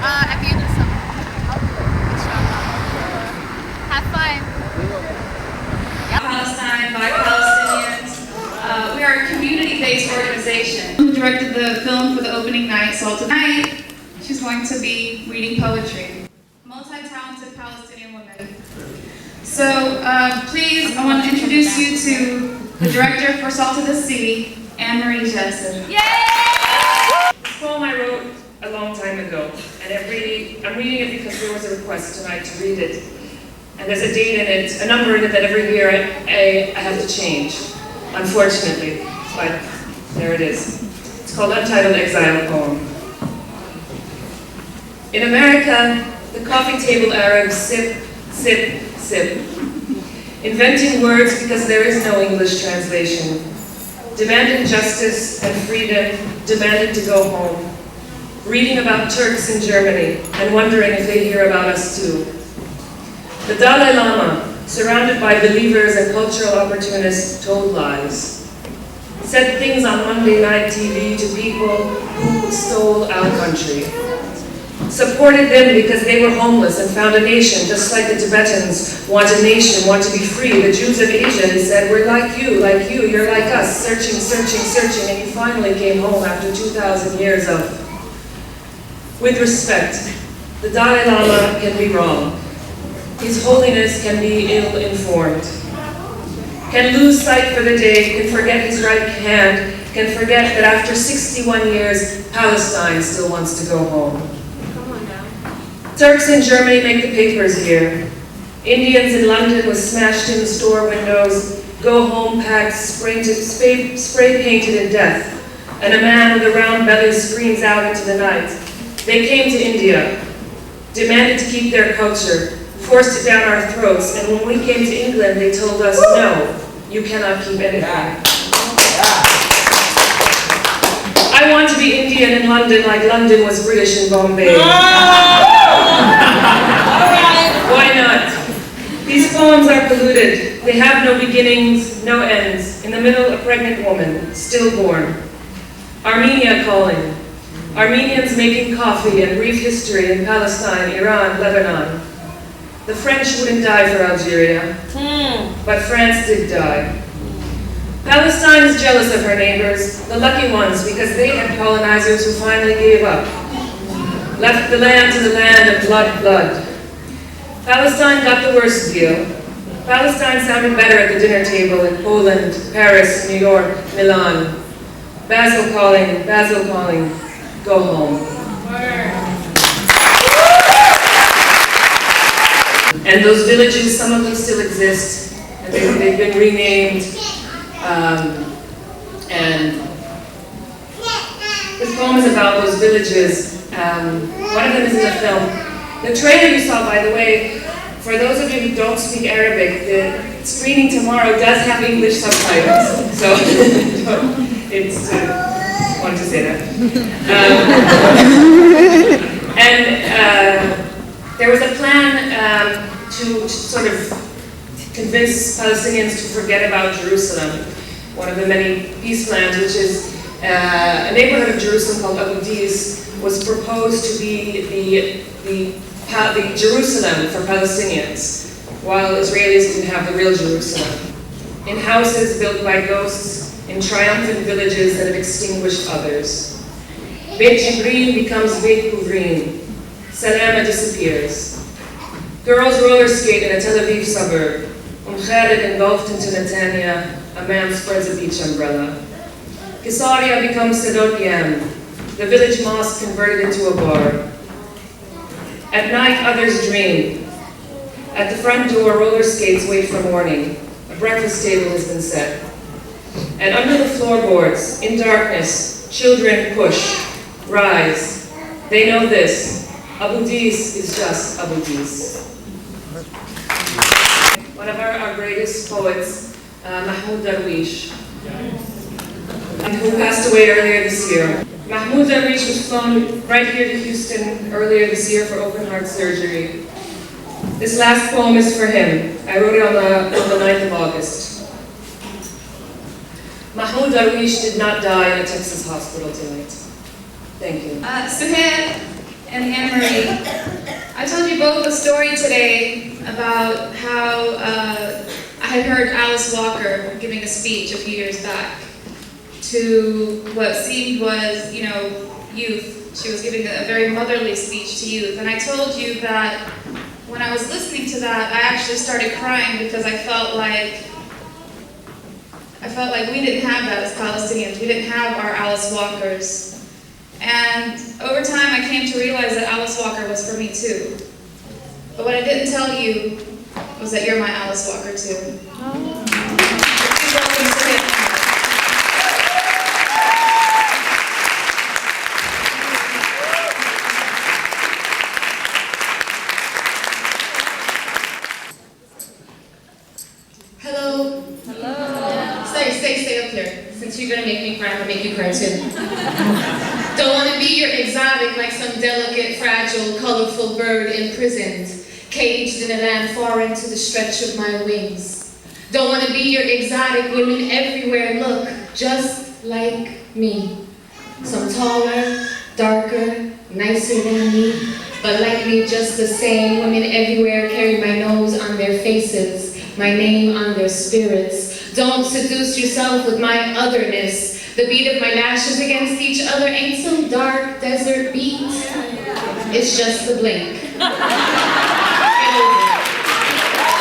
At the end of summer. Inshallah. Have fun. Palestine by Palestinians. We are a community-based organization. Who directed the film for the opening night, so tonight she's going to be reading poetry. Multi-talented Palestinian woman. So please, I want to introduce you to the director for Salt of the Sea, Annemarie Jacir. Yay! This poem I wrote a long time ago, and I'm reading it because there was a request tonight to read it. And there's a date in it, a number in it that every year I have to change, unfortunately, but there it is. It's called Untitled Exile Poem. In America, the coffee table Arabs sip, sip, sip, inventing words because there is no English translation, demanding justice and freedom, demanding to go home, reading about Turks in Germany and wondering if they hear about us too. The Dalai Lama, surrounded by believers and cultural opportunists, told lies. Said things on Monday night TV to people who stole our country. Supported them because they were homeless and found a nation, just like the Tibetans want a nation, want to be free. The Jews of Asia, he said, we're like you, you're like us, searching, searching, searching, and he finally came home after 2,000 years of. With respect, the Dalai Lama can be wrong. His Holiness can be ill-informed, can lose sight for the day, can forget his right hand, can forget that after 61 years, Palestine still wants to go home. Come on now. Turks in Germany make the papers here. Indians in London with smashed-in store windows, go home packed, spray-painted in death, and a man with a round belly screams out into the night. They came to India, demanded to keep their culture, forced it down our throats, and when we came to England, they told us, no, you cannot keep anything. I want to be Indian in London like London was British in Bombay. Why not? These poems are polluted. They have no beginnings, no ends. In the middle, a pregnant woman, stillborn. Armenia calling. Armenians making coffee and brief history in Palestine, Iran, Lebanon. The French wouldn't die for Algeria, but France did die. Palestine is jealous of her neighbors, the lucky ones, because they had colonizers who finally gave up. Left the land to the land of blood. Palestine got the worst deal. Palestine sounded better at the dinner table in Poland, Paris, New York, Milan. Basil calling, go home. And those villages, some of them still exist, and they've been renamed. And this poem is about those villages. One of them is in the film. The trailer you saw, by the way, for those of you who don't speak Arabic, the screening tomorrow does have English subtitles. So it's wanted to say that. There was a plan to sort of convince Palestinians to forget about Jerusalem, one of the many peace plans, which is a neighborhood of Jerusalem called Abu Dis, was proposed to be the Jerusalem for Palestinians, while Israelis can have the real Jerusalem. In houses built by ghosts, in triumphant villages that have extinguished others. Beit Jibril becomes Beit Kuvrin. Salama disappears. Girls roller skate in a Tel Aviv suburb. Khalid engulfed into Netanya. A man spreads a beach umbrella. Kisaria becomes Sedot Yam. The village mosque converted into a bar. At night, others dream. At the front door, roller skates wait for morning. A breakfast table has been set. And under the floorboards, in darkness, children push, rise. They know this. Abu Dis is just Abu Dis. One of our greatest poets, Mahmoud Darwish, who passed away earlier this year. Mahmoud Darwish was flown right here to Houston earlier this year for open heart surgery. This last poem is for him. I wrote it on the 9th of August. Mahmoud Darwish did not die in a Texas hospital tonight. Thank you. Suheir and Annemarie. I told you both a story today about how I had heard Alice Walker giving a speech a few years back to what seemed was, youth. She was giving a very motherly speech to youth. And I told you that when I was listening to that, I actually started crying because I felt like we didn't have that as Palestinians. We didn't have our Alice Walkers. And over time, I came to realize that Alice Walker was for me too. But what I didn't tell you was that you're my Alice Walker too. Please welcome Suheir Hammad. Hello. Hello. Stay up here. Since you're gonna make me cry, I'm gonna make you cry too. Don't wanna be your exotic like some delicate, fragile, colorful bird imprisoned, caged in a land foreign to the stretch of my wings. Don't wanna be your exotic, women everywhere look just like me. Some taller, darker, nicer than me, but like me just the same. Women everywhere carry my nose on their faces, my name on their spirits. Don't seduce yourself with my otherness. The beat of my lashes against each other ain't some dark desert beat. It's just a blink. Get over it.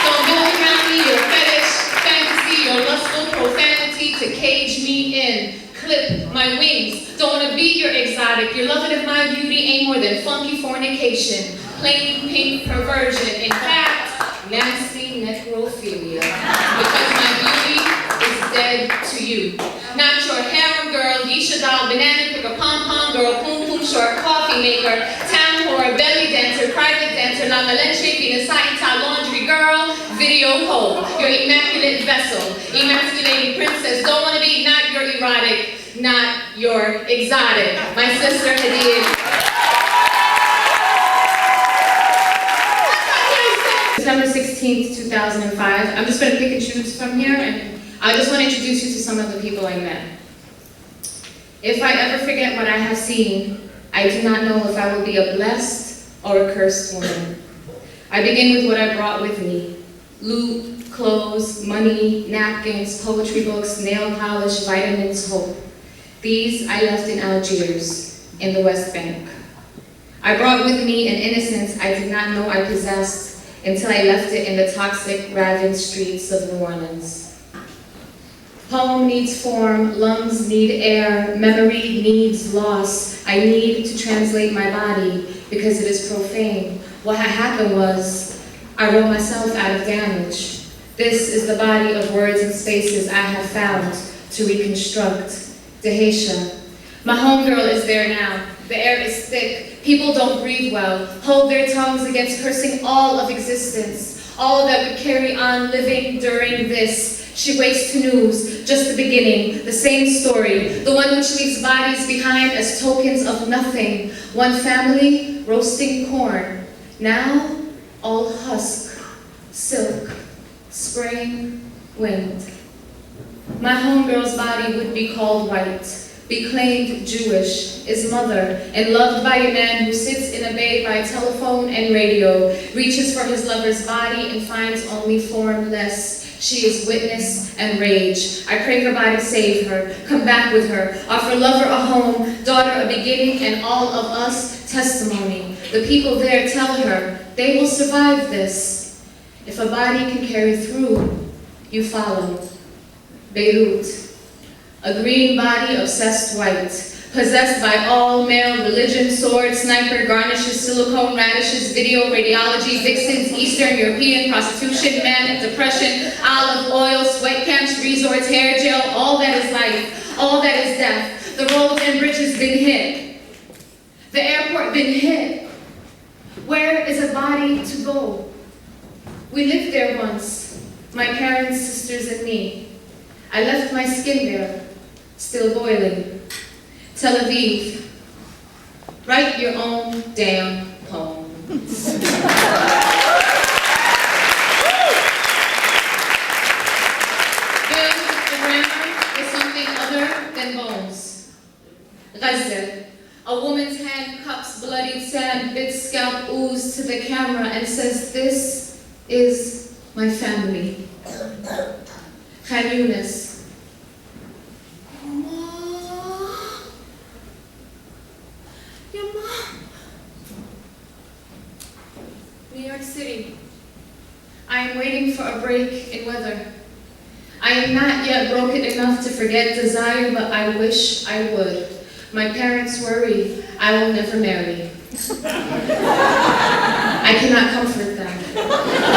Don't build around me your fetish, fantasy, your lustful profanity to cage me in. Clip my wings. Don't wanna be your exotic. Your loving of my beauty ain't more than funky fornication, plain pink perversion. In fact, nasty necrophilia. Because my beauty is dead to you. Not your harem girl, geisha doll, banana picker, pom-pom girl, poom-poom short, coffee maker, town whore, belly dancer, private dancer, la leche, pinasaita, laundry girl, video pole. Your immaculate vessel, emasculating princess. Don't wanna be not your erotic, not your exotic. My sister Hadid. September 16th, 2005. I'm just going to pick and choose from here, and I just want to introduce you to some of the people I met. If I ever forget what I have seen, I do not know if I will be a blessed or a cursed woman. I begin with what I brought with me: loot, clothes, money, napkins, poetry books, nail polish, vitamins, hope. These I left in Algiers, in the West Bank. I brought with me an innocence I did not know I possessed until I left it in the toxic, ravaged streets of New Orleans. Poem needs form, lungs need air, memory needs loss. I need to translate my body because it is profane. What had happened was, I wrote myself out of damage. This is the body of words and spaces I have found to reconstruct. Deheisha. My homegirl is there now. The air is thick. People don't breathe well. Hold their tongues against cursing all of existence. All that would carry on living during this. She waits to news, just the beginning, the same story. The one which leaves bodies behind as tokens of nothing. One family roasting corn. Now, all husk, silk, spring, wind. My homegirl's body would be called white. Be claimed Jewish, is mother, and loved by a man who sits in a bay by telephone and radio, reaches for his lover's body and finds only formless. She is witness and rage. I pray her body save her, come back with her, offer lover a home, daughter a beginning, and all of us testimony. The people there tell her they will survive this. If a body can carry through, you follow. Beirut. A green body obsessed white, possessed by all male religion, sword, sniper, garnishes, silicone, radishes, video, radiology, vixens, Eastern European, prostitution, manic, depression, olive oil, sweat camps, resorts, hair gel, all that is life, all that is death. The roads and bridges been hit. The airport been hit. Where is a body to go? We lived there once, my parents, sisters, and me. I left my skin there. Still boiling. Tel Aviv. Write your own damn poem. Build a grammar is something other than bones. Ghazal. A woman's hand cups bloodied cells. sand, bits scalp ooze to the camera and says, "This is my family." Khan Yunis. Your mom. New York City. I am waiting for a break in weather. I am not yet broken enough to forget desire, but I wish I would. My parents worry I will never marry. I cannot comfort them.